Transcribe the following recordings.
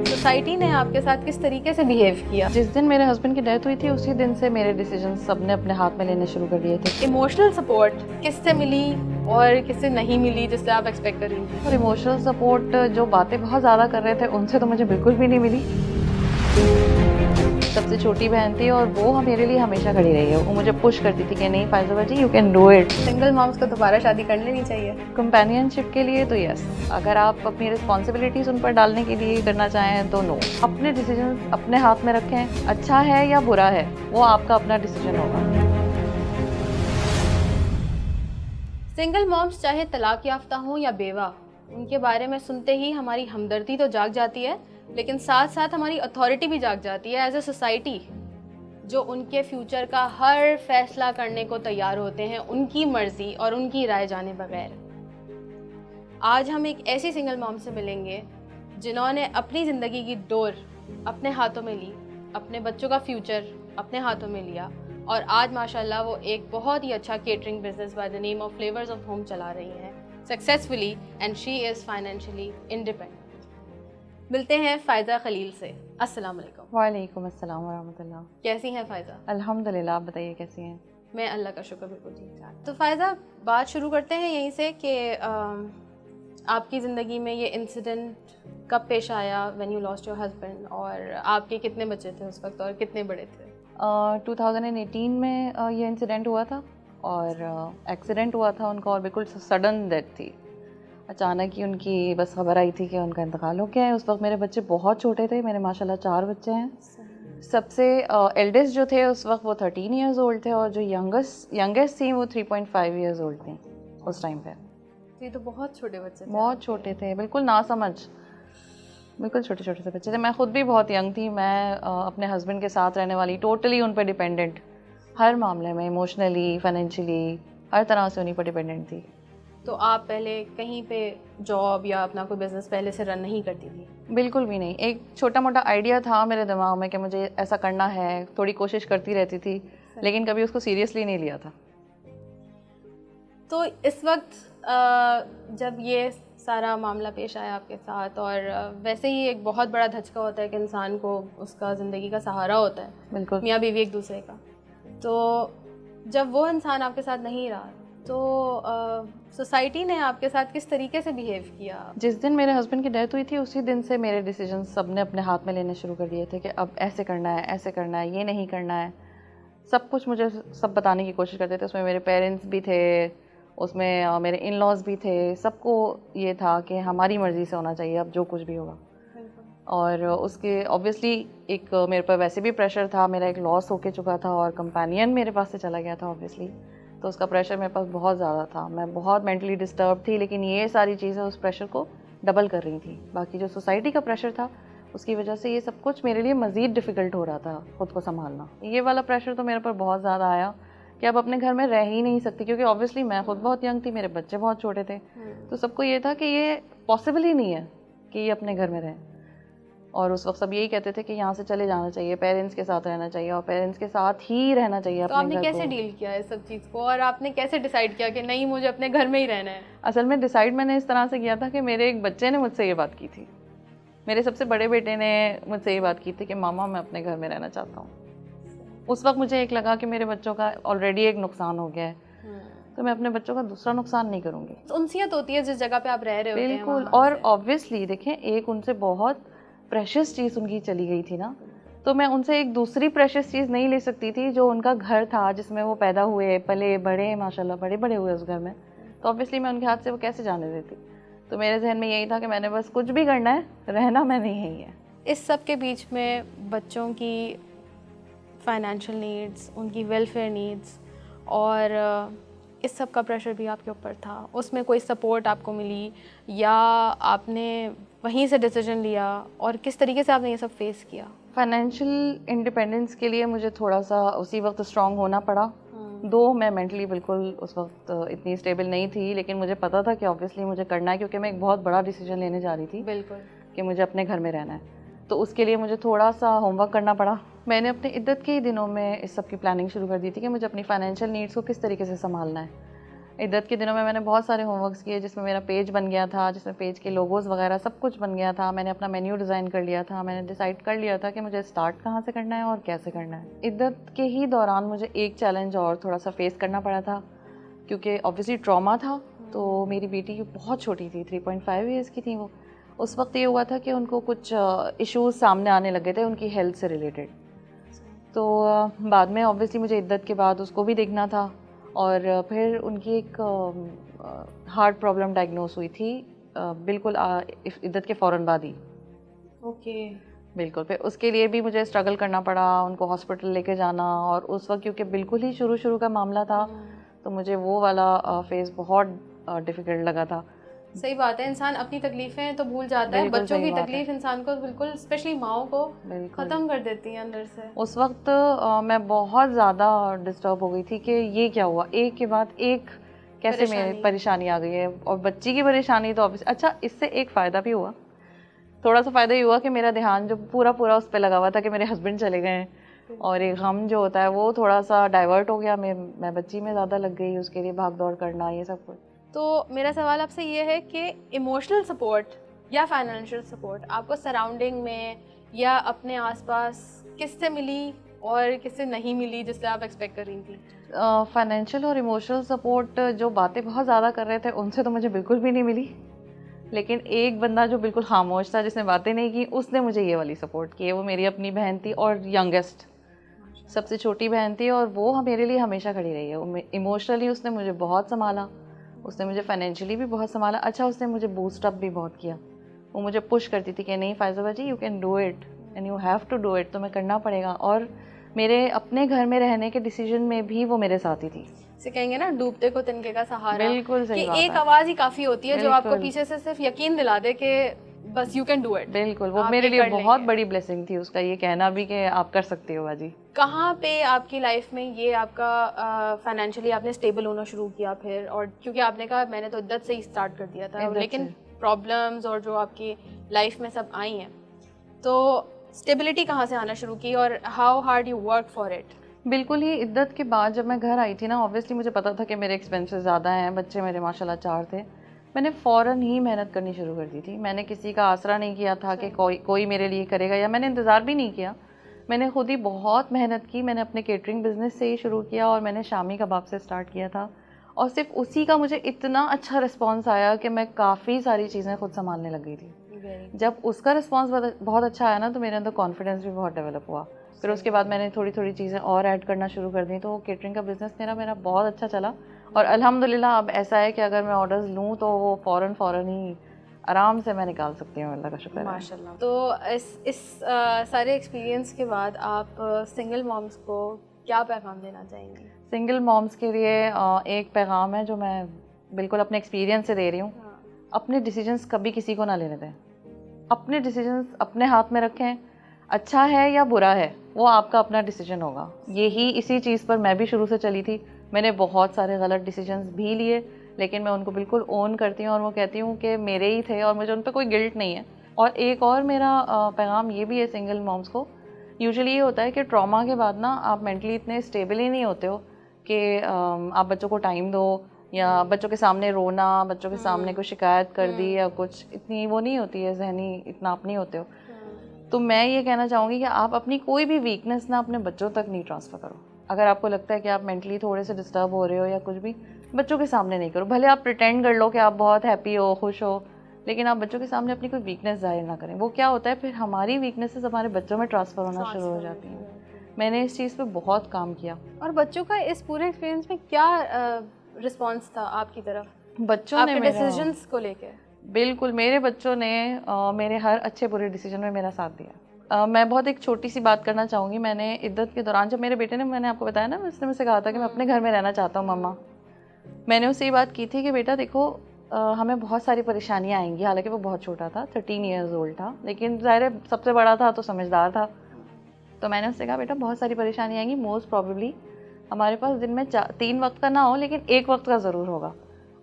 Society ने आपके साथ किस तरीके से बिहेव किया? जिस दिन मेरे हस्बैंड की डेथ हुई थी उसी दिन से मेरे डिसीजन सबने अपने हाथ में लेने शुरू कर दिए थे। इमोशनल सपोर्ट किससे मिली और किससे नहीं मिली जिससे आप एक्सपेक्ट कर रही थी? और इमोशनल सपोर्ट जो बातें बहुत ज़्यादा कर रहे थे उनसे तो मुझे बिल्कुल भी नहीं मिली। सबसे छोटी बहन थी और वो मेरे लिए हमेशा खड़ी रही है। वो मुझे पुश करती थी कि नहीं फायजा बाजी, you can do it. Single moms को दोबारा शादी कर लेनी चाहिए? कंपेनियनशिप के लिए तो यस, अगर आप अपनी रिस्पॉन्सिबिलिटीज़ उन पर डालने के लिए करना चाहें तो नो। अपने डिसीजन अपने हाथ में रखें, अच्छा है या बुरा है वो आपका अपना डिसीजन होगा। सिंगल मॉम्स चाहे तलाक याफ्ता हों या बेवा, उनके बारे में सुनते ही हमारी हमदर्दी तो जाग जाती है, लेकिन साथ साथ हमारी अथॉरिटी भी जाग जाती है एज अ सोसाइटी, जो उनके फ्यूचर का हर फैसला करने को तैयार होते हैं उनकी मर्जी और उनकी राय जाने बगैर। आज हम एक ऐसी सिंगल मॉम से मिलेंगे जिन्होंने अपनी ज़िंदगी की डोर अपने हाथों में ली, अपने बच्चों का फ्यूचर अपने हाथों में लिया और आज माशाल्लाह वो एक बहुत ही अच्छा catering business by the name of flavours of home चला रही हैं successfully, and she is financially independent. मिलते हैं फ़ायज़ा खलील से। अस्सलाम वालेकुम। वालेकुम अस्सलाम वरहमतुल्लाह। कैसी हैं फ़ायज़ा? अल्हम्दुलिल्लाह, आप बताइए कैसी हैं? मैं अल्लाह का शुक्र बिल्कुल ठीक ठाक। तो फ़ायज़ा, बात शुरू करते हैं यहीं से कि आपकी ज़िंदगी में ये इंसिडेंट कब पेश आया when you lost your husband, और आपके कितने बच्चे थे उस वक्त और कितने बड़े थे? 2018 में ये इंसिडेंट हुआ था और एक्सीडेंट हुआ था उनका और बिल्कुल सडन डेथ थी। अचानक ही उनकी बस खबर आई थी कि उनका इंतकाल हो गया है। उस वक्त मेरे बच्चे बहुत छोटे थे, मेरे माशाल्लाह 4 बच्चे हैं। सबसे एल्डेस्ट जो थे उस वक्त वो 13 इयर्स ओल्ड थे और जो यंगेस्ट थी वो 3.5 इयर्स ओल्ड थी उस टाइम पे। ये तो बहुत छोटे बच्चे थे। बहुत छोटे थे, बिल्कुल नासमझ, बिल्कुल छोटे छोटे से बच्चे थे। मैं खुद भी बहुत यंग थी। मैं अपने हस्बैंड के साथ रहने वाली, टोटली उन पर डिपेंडेंट, हर मामले में इमोशनली, फाइनेंशियली, हर तरह से उन्हीं पर डिपेंडेंट थी। तो आप पहले कहीं पे जॉब या अपना कोई बिजनेस पहले से रन नहीं करती थी? बिल्कुल भी नहीं। एक छोटा मोटा आइडिया था मेरे दिमाग में कि मुझे ऐसा करना है, थोड़ी कोशिश करती रहती थी, लेकिन कभी उसको सीरियसली नहीं लिया था। तो इस वक्त जब ये सारा मामला पेश आया आपके साथ, और वैसे ही एक बहुत बड़ा धचका होता है कि इंसान को उसका ज़िंदगी का सहारा होता है, बिल्कुल मियाँ बीवी एक दूसरे का, तो जब वो इंसान आपके साथ नहीं रहा तो सोसाइटी ने आपके साथ किस तरीके से बिहेव किया? जिस दिन मेरे हस्बैंड की डेथ हुई थी उसी दिन से मेरे डिसीजन सबने अपने हाथ में लेने शुरू कर दिए थे कि अब ऐसे करना है, ऐसे करना है, ये नहीं करना है। सब कुछ मुझे सब बताने की कोशिश करते थे। उसमें मेरे पेरेंट्स भी थे, उसमें मेरे इन लॉज भी थे। सबको ये था कि हमारी मर्ज़ी से होना चाहिए अब जो कुछ भी होगा। और उसके ऑब्वियसली एक मेरे पर वैसे भी प्रेशर था, मेरा एक लॉस होके चुका था और कंपेनियन मेरे पास से चला गया था ऑब्वियसली, तो उसका प्रेशर मेरे पास बहुत ज़्यादा था। मैं बहुत मेंटली डिस्टर्ब थी, लेकिन ये सारी चीज़ें उस प्रेशर को डबल कर रही थी। बाकी जो सोसाइटी का प्रेशर था उसकी वजह से ये सब कुछ मेरे लिए मज़ीद डिफ़िकल्ट हो रहा था ख़ुद को संभालना। ये वाला प्रेशर तो मेरे पर बहुत ज़्यादा आया कि अब अपने घर में रह ही नहीं सकती, क्योंकि ऑब्वियसली मैं खुद बहुत यंग थी, मेरे बच्चे बहुत छोटे थे। तो सबको ये था कि ये पॉसिबल ही नहीं है कि ये अपने घर में रहें। और उस वक्त सब यही कहते थे कि यहाँ से चले जाना चाहिए, पेरेंट्स के साथ रहना चाहिए और पेरेंट्स के साथ ही रहना चाहिए। तो आपने कैसे डील किया इस सब चीज़ को, और आपने कैसे डिसाइड किया कि नहीं मुझे अपने घर में ही रहना है? असल में डिसाइड मैंने इस तरह से किया था कि मेरे एक बच्चे ने मुझसे ये बात की थी। मेरे सबसे बड़े बेटे ने मुझसे ये बात की थी कि मामा मैं अपने घर में रहना चाहता हूँ। उस वक्त मुझे एक लगा कि मेरे बच्चों का ऑलरेडी एक नुकसान हो गया है, तो मैं अपने बच्चों का दूसरा नुकसान नहीं करूँगी। तो उनसियत होती है जिस जगह पे आप रह रहे होते हैं। बिल्कुल। और ऑब्वियसली देखें, एक उनसे बहुत प्रेशियस चीज़ उनकी चली गई थी ना, तो मैं उनसे एक दूसरी प्रेशियस चीज़ नहीं ले सकती थी जो उनका घर था, जिसमें वो पैदा हुए, पले बड़े, माशाल्लाह बड़े बड़े हुए उस घर में। तो ऑब्वियसली मैं उनके हाथ से वो कैसे जाने देती। तो मेरे जहन में यही था कि मैंने बस कुछ भी करना है, रहना मैंने यही है। इस सब के बीच में बच्चों की फाइनेंशियल नीड्स, उनकी वेलफेयर नीड्स और इस सब का प्रेशर भी आपके ऊपर था। उसमें कोई सपोर्ट आपको मिली या आपने वहीं से डिसीजन लिया, और किस तरीके से आपने ये सब फेस किया? फाइनेंशियल इंडिपेंडेंस के लिए मुझे थोड़ा सा उसी वक्त स्ट्रांग होना पड़ा। दो मैं मेंटली बिल्कुल उस वक्त इतनी स्टेबल नहीं थी, लेकिन मुझे पता था कि ऑब्वियसली मुझे करना है, क्योंकि मैं एक बहुत बड़ा डिसीजन लेने जा रही थी। बिल्कुल। कि मुझे अपने घर में रहना है, तो उसके लिए मुझे थोड़ा सा होमवर्क करना पड़ा। मैंने अपने इद्दत के ही दिनों में इस सब की प्लानिंग शुरू कर दी थी कि मुझे अपनी फाइनेंशियल नीड्स को किस तरीके से संभालना है। इद्दत के दिनों में मैंने बहुत सारे होमवर्क्स किए जिसमें मेरा पेज बन गया था, जिसमें पेज के लोगोज वगैरह सब कुछ बन गया था। मैंने अपना मेन्यू डिज़ाइन कर लिया था, मैंने डिसाइड कर लिया था कि मुझे स्टार्ट कहाँ से करना है और कैसे करना है। इद्दत के ही दौरान मुझे एक चैलेंज और थोड़ा सा फेस करना पड़ा था, क्योंकि ऑब्वियसली ट्रॉमा था। तो मेरी बेटी बहुत छोटी थी, 3.5 ईयर्स की थी वो। उस वक्त ये हुआ था कि उनको कुछ इश्यूज़ सामने आने लगे थे उनकी हेल्थ से रिलेटेड। तो बाद में ऑब्वियसली मुझे इद्दत के बाद उसको भी देखना था, और फिर उनकी एक हार्ट प्रॉब्लम डायग्नोस हुई थी बिल्कुल इद्दत के फ़ौरन बाद ही। ओके। बिल्कुल, फिर उसके लिए भी मुझे स्ट्रगल करना पड़ा, उनको हॉस्पिटल लेके जाना। और उस वक्त क्योंकि बिल्कुल ही शुरू का मामला था, तो मुझे वो वाला फेज़ बहुत डिफ़िकल्ट लगा था। सही बात है, इंसान अपनी तकलीफ़ें तो भूल जाता है, बिल्कुल बच्चों सही की बात है। तकलीफ़ इंसान को बिल्कुल, स्पेशली माओं को बिल्कुल। ख़त्म कर देती है अंदर से। उस वक्त मैं बहुत ज़्यादा डिस्टर्ब हो गई थी कि ये क्या हुआ, एक के बाद एक कैसे मेरे परेशानी आ गई है। और बच्ची की परेशानी तो ऑब्वियस, अच्छा इससे एक फ़ायदा भी हुआ, थोड़ा सा फ़ायदा ये हुआ कि मेरा ध्यान जो पूरा उस पर लगा हुआ था कि मेरे हस्बैंड चले गए हैं, और एक गम जो होता है वो थोड़ा सा डाइवर्ट हो गया। मैं बच्ची में ज़्यादा लग गई, उसके लिए भाग दौड़ करना, ये सब कुछ। तो मेरा सवाल आपसे ये है कि इमोशनल सपोर्ट या फाइनेंशियल सपोर्ट आपको सराउंडिंग में या अपने आसपास किससे मिली और किससे नहीं मिली, जिससे आप एक्सपेक्ट कर रही थी? फाइनेंशियल और इमोशनल सपोर्ट जो बातें बहुत ज़्यादा कर रहे थे उनसे तो मुझे बिल्कुल भी नहीं मिली। लेकिन एक बंदा जो बिल्कुल खामोश था, जिसने बातें नहीं की, उसने मुझे ये वाली सपोर्ट की है। वो मेरी अपनी बहन थी और यंगेस्ट, सबसे छोटी बहन थी, और वो मेरे लिए हमेशा खड़ी रही है। इमोशनली उसने मुझे बहुत संभाला, उसने मुझे फाइनेंशियली भी बहुत संभाला। अच्छा, उसने मुझे बूस्ट अप भी बहुत किया। वो मुझे पुश करती थी कि नहीं फ़ायज़ा बाजी, you can do it and you have to do it, तुम्हें करना पड़ेगा। और मेरे अपने घर में रहने के डिसीजन में भी वो मेरे साथ ही थी। से कहेंगे ना, डूबते को तिनके का सहारा। बिल्कुल सही कि बात एक है। आवाज़ ही काफ़ी होती है जो आपको बिल्कुल। पीछे से सिर्फ यकीन दिला दे कि बस यू कैन डू इट। बिल्कुल, वो आप मेरे ये लिए कर बहुत लेंगे। बड़ी ब्लेसिंग थी उसका ये कहना भी कि आप कर सकते हो बाजी। कहाँ पे आपकी लाइफ में ये आपका फाइनेंशियली आपने स्टेबल होना शुरू किया फिर? और क्योंकि आपने कहा मैंने तो इद्दत से ही स्टार्ट कर दिया था, इद्दत लेकिन से। प्रॉब्लम्स और जो आपकी लाइफ में सब आई हैं, तो स्टेबिलिटी कहाँ से आना शुरू की और how hard you work for it? बिल्कुल ही इद्दत के बाद जब मैं घर आई थी ना, ऑब्वियसली मुझे पता था कि मेरे एक्सपेंसेस ज़्यादा हैं, बच्चे मेरे माशाल्लाह 4 थे। मैंने फ़ौरन ही मेहनत करनी शुरू कर दी थी। मैंने किसी का आसरा नहीं किया था कि कोई मेरे लिए करेगा, या मैंने इंतज़ार भी नहीं किया। मैंने खुद ही बहुत मेहनत की। मैंने अपने केटरिंग बिज़नेस से ही शुरू किया, और मैंने शामी कबाब से स्टार्ट किया था। और सिर्फ उसी का मुझे इतना अच्छा रिस्पॉन्स आया कि मैं काफ़ी सारी चीज़ें खुद संभालने लग गई थी। जब उसका रिस्पॉन्स बहुत अच्छा आया ना, तो मेरे अंदर कॉन्फिडेंस भी बहुत डेवलप हुआ। फिर उसके बाद मैंने थोड़ी थोड़ी चीज़ें और ऐड करना शुरू कर दी, तो केटरिंग का बिज़नेस मेरा बहुत अच्छा चला। और अल्हम्दुलिल्लाह अब ऐसा है कि अगर मैं ऑर्डर्स लूँ तो वो फ़ौरन ही आराम से मैं निकाल सकती हूँ, अल्लाह का शुक्र है। माशाल्लाह। तो इस सारे एक्सपीरियंस के बाद आप सिंगल मॉम्स को क्या पैगाम देना चाहेंगी? सिंगल मॉम्स के लिए एक पैगाम है जो मैं बिल्कुल अपने एक्सपीरियंस से दे रही हूँ। अपने डिसीजंस कभी किसी को ना लेने दें। अपने डिसीजंस अपने हाथ में रखें। अच्छा है या बुरा है, वो आपका अपना डिसीजन होगा। इसी चीज़ पर मैं भी शुरू से चली थी। मैंने बहुत सारे गलत डिसीजंस भी लिए, लेकिन मैं उनको बिल्कुल ओन करती हूँ और वो कहती हूँ कि मेरे ही थे और मुझे उन पर कोई गिल्ट नहीं है। और एक और मेरा पैगाम ये भी है सिंगल मॉम्स को। यूजुअली ये होता है कि ट्रॉमा के बाद ना आप मेंटली इतने स्टेबल ही नहीं होते हो कि आप बच्चों को टाइम दो, या बच्चों के सामने रोना, बच्चों के सामने कोई शिकायत कर दी या कुछ, इतनी वो नहीं होती है, जहनी इतना आप नहीं होते हो। तो मैं ये कहना चाहूँगी कि आप अपनी कोई भी वीकनेस ना अपने बच्चों तक नहीं ट्रांसफ़र करो। अगर आपको लगता है कि आप मेंटली थोड़े से डिस्टर्ब हो रहे हो या कुछ भी, बच्चों के सामने नहीं करो। भले आप प्रिटेंड कर लो कि आप बहुत हैप्पी हो, खुश हो, लेकिन आप बच्चों के सामने अपनी कोई वीकनेस जाहिर ना करें। वो क्या होता है, फिर हमारी वीकनेसेस हमारे बच्चों में ट्रांसफ़र होना शुरू हो जाती हैं। मैंने इस चीज़ पे बहुत काम किया। और बच्चों का इस पूरे एक्सपीरियंस में क्या रिस्पॉन्स था आपकी तरफ, बच्चों ने आपके मेरा डिसीजंस को लेके? बिल्कुल, मेरे बच्चों ने मेरे हर अच्छे बुरे डिसीजन में मेरा साथ दिया। मैं बहुत एक छोटी सी बात करना चाहूँगी। मैंने इद्दत के दौरान जब मेरे बेटे ने, मैंने आपको बताया ना, उसने मुझसे कहा था कि मैं अपने घर में रहना चाहता हूँ मम्मा। मैंने उससे ये बात की थी कि बेटा देखो, हमें बहुत सारी परेशानियाँ आएंगी। हालांकि वो बहुत छोटा था, 13 ईयर्स ओल्ड था, लेकिन ज़ाहिर है सबसे बड़ा था तो समझदार था। तो मैंने उससे कहा बेटा बहुत सारी परेशानी आएंगी, मोस्ट प्रॉबेबली हमारे पास दिन में 3 वक्त का ना हो, लेकिन 1 वक्त का ज़रूर होगा।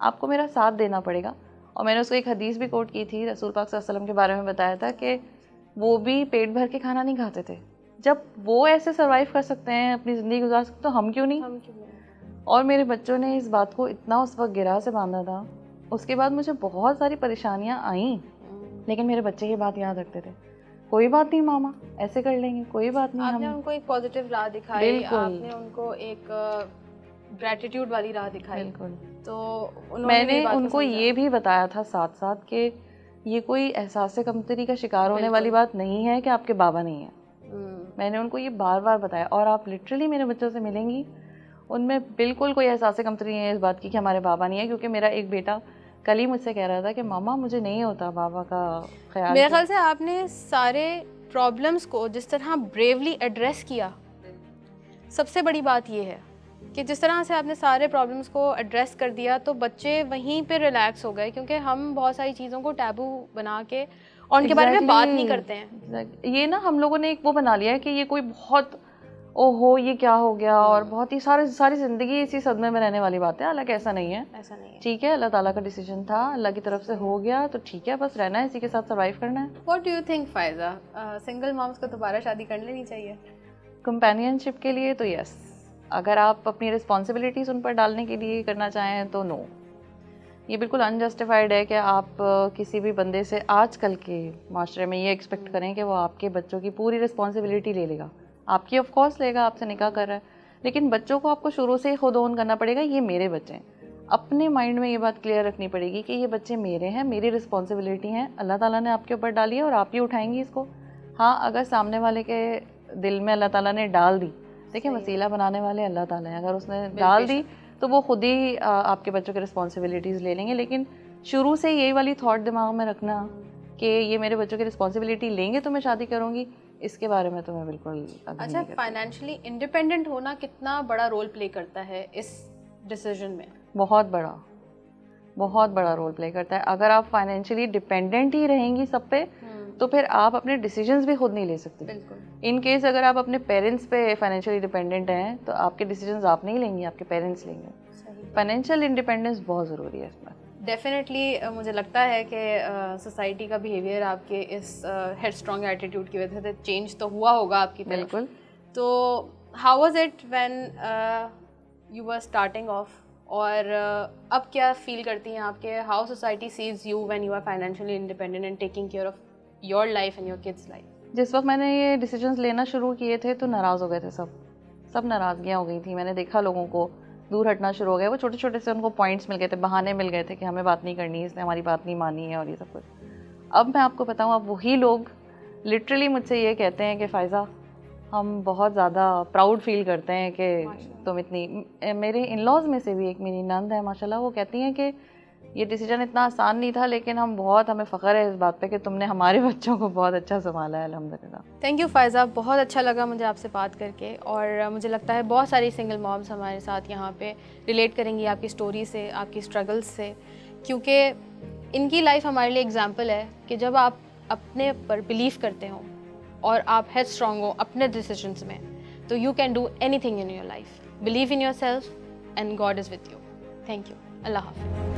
आपको मेरा साथ देना पड़ेगा। और मैंने उसको एक हदीस भी कोट की थी, रसूल पाक सल्लल्लाहु अलैहि वसल्लम के बारे में बताया था कि वो भी पेट भर के खाना नहीं खाते थे। जब वो ऐसे सर्वाइव कर सकते हैं, अपनी ज़िंदगी गुजार सकते, तो हम क्यों नहीं? और मेरे बच्चों ने इस बात को इतना उस वक्त गिरा से बांधा था, उसके बाद मुझे बहुत सारी परेशानियां आईं, लेकिन मेरे बच्चे ये बात याद रखते थे, कोई बात नहीं मामा, ऐसे कर लेंगे, कोई बात नहीं। आपने हम उनको एक पॉजिटिव राह दिखाई, बिल्कुल। आपने उनको एक ग्रेटिट्यूड वाली राह दिखाई। बिल्कुल। तो उन्होंने मैंने भी बात को उनको समझा। ये भी बताया था साथ साथ कि ये कोई एहसास कमतरी का शिकार होने वाली बिल्कुल। बात नहीं है कि आपके बाबा नहीं है। मैंने उनको ये बार बार बताया, और आप लिटरली मेरे बच्चों से मिलेंगी, उनमें बिल्कुल कोई एहसास कमतरी नहीं है इस बात की कि हमारे बाबा नहीं है। क्योंकि मेरा एक बेटा कल ही मुझसे कह रहा था कि मामा मुझे नहीं होता बाबा का ख्याल। मेरे ख्याल से आपने सारे प्रॉब्लम्स को जिस तरह ब्रेवली एड्रेस किया, सबसे बड़ी बात ये है कि जिस तरह से आपने सारे प्रॉब्लम्स को एड्रेस कर दिया, तो बच्चे वहीं पे रिलैक्स हो गए। क्योंकि हम बहुत सारी चीज़ों को टैबू बना के और उनके बारे में बात नहीं करते हैं। ये ना हम लोगों ने एक वो बना लिया है कि ये कोई बहुत ओहो ये क्या हो गया, और बहुत ही सारी ज़िंदगी इसी सदमे में रहने वाली बात है। हालांकि ऐसा नहीं है, ऐसा नहीं है। ठीक है, अल्लाह ताला का डिसीजन था, अल्लाह की तरफ से हो गया तो ठीक है, बस रहना है, इसी के साथ सर्वाइव करना है। What do you think Faiza, single moms को दोबारा शादी कर लेनी चाहिए? कंपेनियनशिप के लिए तो यस, अगर आप अपनी रिस्पॉन्सिबिलिटीज़ उन पर डालने के लिए करना चाहें तो नो। ये बिल्कुल अनजस्टिफाइड है कि आप किसी भी बंदे से आजकल के माशरे में ये एक्सपेक्ट करें कि वो आपके बच्चों की पूरी रिस्पॉन्सिबिलिटी ले लेगा। आपकी ऑफ कोर्स लेगा, आपसे निकाह कर रहा है, लेकिन बच्चों को आपको शुरू से ही खुद ओन करना पड़ेगा, ये मेरे बच्चे हैं। अपने माइंड में ये बात क्लियर रखनी पड़ेगी कि ये बच्चे मेरे हैं, मेरी रिस्पॉन्सिबिलिटी हैं, अल्लाह ताला ने आपके ऊपर डाली है और आप ही उठाएंगी इसको। हाँ, अगर सामने वाले के दिल में अल्लाह ताला ने डाल दी, देखिए वसीला बनाने वाले अल्लाह ताला है, अगर उसने डाल दी तो वो खुद ही आपके बच्चों की रिस्पॉन्सिबिलिटीज़ ले लेंगे। लेकिन शुरू से यही वाली थॉट दिमाग में रखना कि ये मेरे बच्चों की रिस्पॉन्सिबिलिटी लेंगे तो मैं शादी करूँगी, इसके बारे में तो मैं बिल्कुल अग्री अच्छा, नहीं करती। फाइनेंशियली इंडिपेंडेंट होना कितना बड़ा रोल प्ले करता है इस डिसीजन में? बहुत बड़ा रोल प्ले करता है। अगर आप फाइनेंशियली डिपेंडेंट ही रहेंगी सब पे, तो फिर आप अपने डिसीजंस भी खुद नहीं ले सकती। बिल्कुल। इन केस अगर आप अपने पेरेंट्स पे फाइनेंशियली डिपेंडेंट हैं तो आपके डिसीजंस आप नहीं लेंगी, आपके पेरेंट्स लेंगे। फाइनेंशियल इंडिपेंडेंस बहुत ज़रूरी है इसमें। डेफिनेटली मुझे लगता है कि सोसाइटी का बिहेवियर आपके इस हेड स्ट्रॉन्ग एटीट्यूड की वजह से चेंज तो हुआ होगा आपकी तरफ। बिल्कुल। तो how was it when you were starting off, और अब क्या फील करती हैं आपके, how society sees you when you are financially independent and taking care of your life and your kids life? जिस वक्त मैंने ये डिसीजंस लेना शुरू किए थे तो नाराज़ हो गए थे सब नाराज़गियाँ हो गई थी। मैंने देखा लोगों को दूर हटना शुरू हो गया, वो छोटे छोटे से उनको पॉइंट्स मिल गए थे, बहाने मिल गए थे कि हमें बात नहीं करनी, इसने हमारी बात नहीं मानी है और ये सब कुछ। अब मैं आपको बताऊँ, अब वही लोग लिटरली मुझसे ये कहते हैं कि फ़ायज़ा हम बहुत ज़्यादा प्राउड फील करते हैं कि तुम इतनी, मेरे इन लॉज में से भी एक मेरी नंद है माशाल्लाह, वो कहती हैं कि ये डिसीजन इतना आसान नहीं था, लेकिन हमें फ़ख्र है इस बात पे कि तुमने हमारे बच्चों को बहुत अच्छा संभाला है, अल्हम्दुलिल्लाह। थैंक यू फ़ायज़ा, बहुत अच्छा लगा मुझे आपसे बात करके, और मुझे लगता है बहुत सारी सिंगल मॉम्स हमारे साथ यहाँ पे रिलेट करेंगी आपकी स्टोरी से, आपकी स्ट्रगल्स से, क्योंकि इनकी लाइफ हमारे लिए एग्जांपल है कि जब आप अपने पर बिलीव करते हो और आप हेड स्ट्रॉन्ग हो अपने डिसीजंस में, तो you can do anything in your life. Believe in your self and god is with you. Thank you. अल्लाह हाफ़िज़।